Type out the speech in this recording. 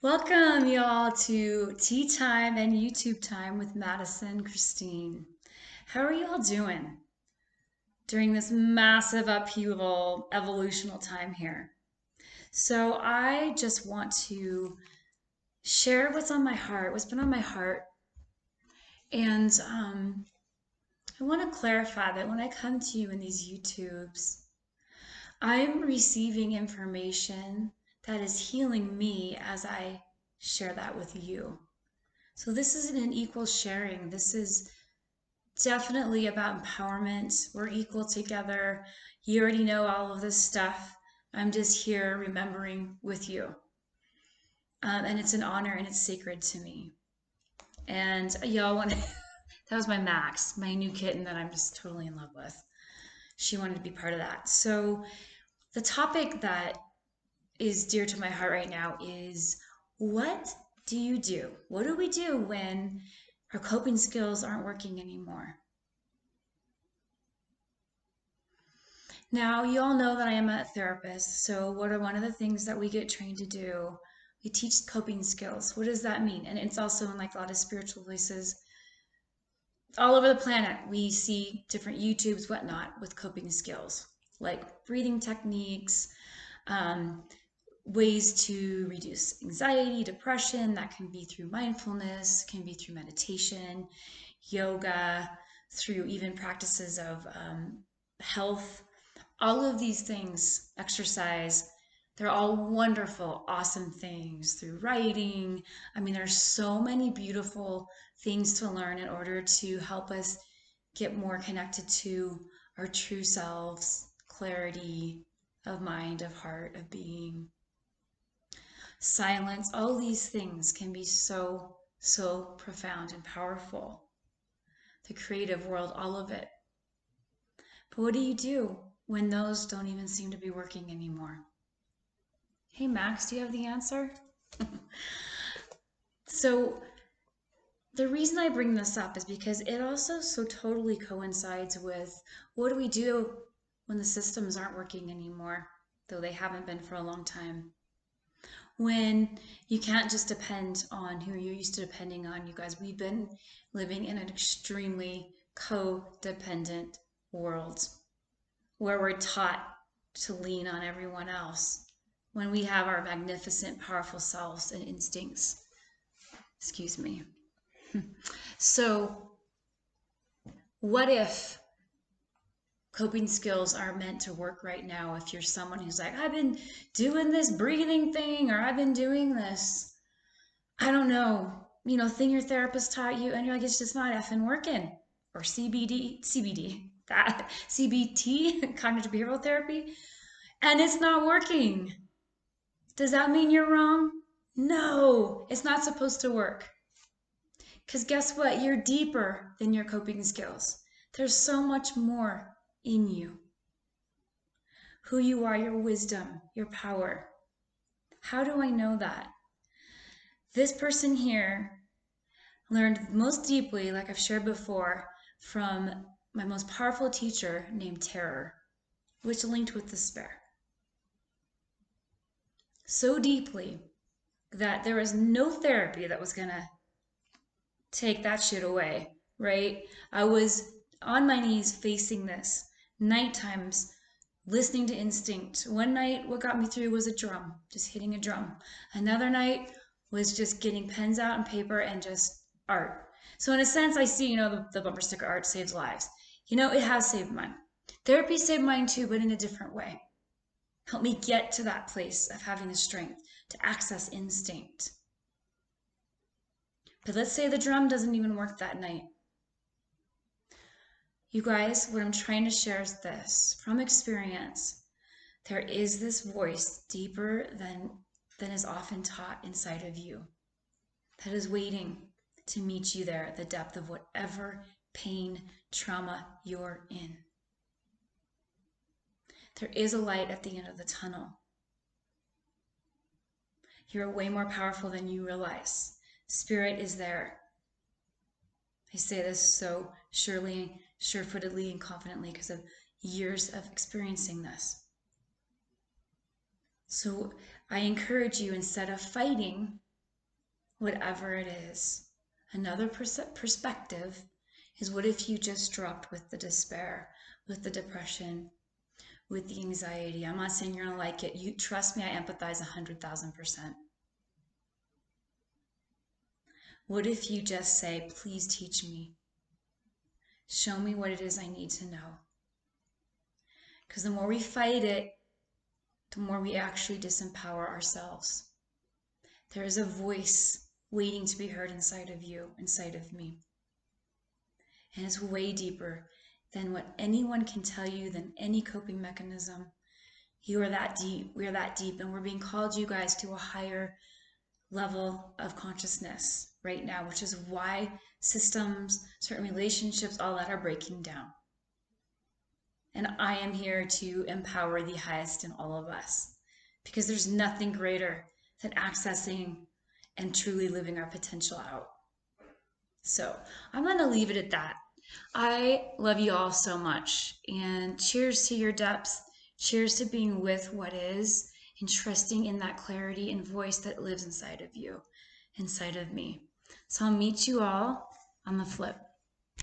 Welcome, y'all, to Tea Time and YouTube Time with Madison Christine. How are y'all doing during this massive upheaval, evolutional time here? So, I just want to share what's on my heart, what's been on my heart, and I want to clarify that when I come to you in these YouTubes, I'm receiving information that is healing me as I share that with you. So this isn't an equal sharing. This is definitely about empowerment. We're equal together. You already know all of this stuff. I'm just here remembering with you. And it's an honor and it's sacred to me. And y'all want that was my Max, my new kitten that I'm just totally in love with. She wanted to be part of that. So the topic that is dear to my heart right now is what do you do? What do we do when our coping skills aren't working anymore? Now, you all know that I am a therapist, so what are one of the things that we get trained to do? We teach coping skills. What does that mean? And it's also in like a lot of spiritual places all over the planet. We see different YouTubes, whatnot, with coping skills, like breathing techniques, um, ways to reduce anxiety, depression. That can be through mindfulness, can be through meditation, yoga, through even practices of health. All of these things, exercise, they're all wonderful, awesome things through writing. I mean, there's so many beautiful things to learn in order to help us get more connected to our true selves, clarity of mind, of heart, of being, silence. All these things can be so, so profound and powerful. The creative world, all of it. But what do you do when those don't even seem to be working anymore? Hey, Max, do you have the answer? So, the reason I bring this up is because it also so totally coincides with what do we do when the systems aren't working anymore, though they haven't been for a long time. When you can't just depend on who you're used to depending on. You guys, we've been living in an extremely codependent world where we're taught to lean on everyone else when we have our magnificent, powerful selves and instincts. Excuse me. So, what if coping skills are meant to work right now? If you're someone who's like, I've been doing this breathing thing, or I've been doing this, I don't know, thing your therapist taught you, and you're like, it's just not effing working. Or CBD, that CBT, cognitive behavioral therapy, and it's not working. Does that mean you're wrong? No, it's not supposed to work. Because guess what? You're deeper than your coping skills. There's so much more in you. Who you are, your wisdom, your power. How do I know that? This person here learned most deeply, like I've shared before, from my most powerful teacher named Terror, which linked with despair. So deeply that there was no therapy that was going to take that shit away, right? I was on my knees facing this, night times, listening to instinct. One night, what got me through was a drum, just hitting a drum. Another night was just getting pens out and paper and just art. So in a sense, I see, the bumper sticker art saves lives. It has saved mine. Therapy saved mine too, but in a different way. Help me get to that place of having the strength to access instinct. But let's say the drum doesn't even work that night. You guys, what I'm trying to share is this. From experience, there is this voice deeper than is often taught inside of you that is waiting to meet you there at the depth of whatever pain, trauma you're in. There is a light at the end of the tunnel. You're way more powerful than you realize. Spirit is there. I say this so surely, sure-footedly, and confidently because of years of experiencing this. So I encourage you, instead of fighting whatever it is. Another perspective is, what if you just dropped with the despair, with the depression, with the anxiety? I'm not saying you're gonna like it. You trust me, I empathize 100,000%. What if you just say, please teach me? Show me what it is I need to know. Because the more we fight it, the more we actually disempower ourselves. There is a voice waiting to be heard inside of you, inside of me. And it's way deeper than what anyone can tell you, than any coping mechanism. You are that deep. We are that deep. And we're being called, you guys, to a higher level of consciousness right now, which is why systems, certain relationships, all that are breaking down. And I am here to empower the highest in all of us, because there's nothing greater than accessing and truly living our potential out. So I'm going to leave it at that. I love you all so much, and cheers to your depths. Cheers to being with what is and trusting in that clarity and voice that lives inside of you, inside of me. So I'll meet you all on the flip.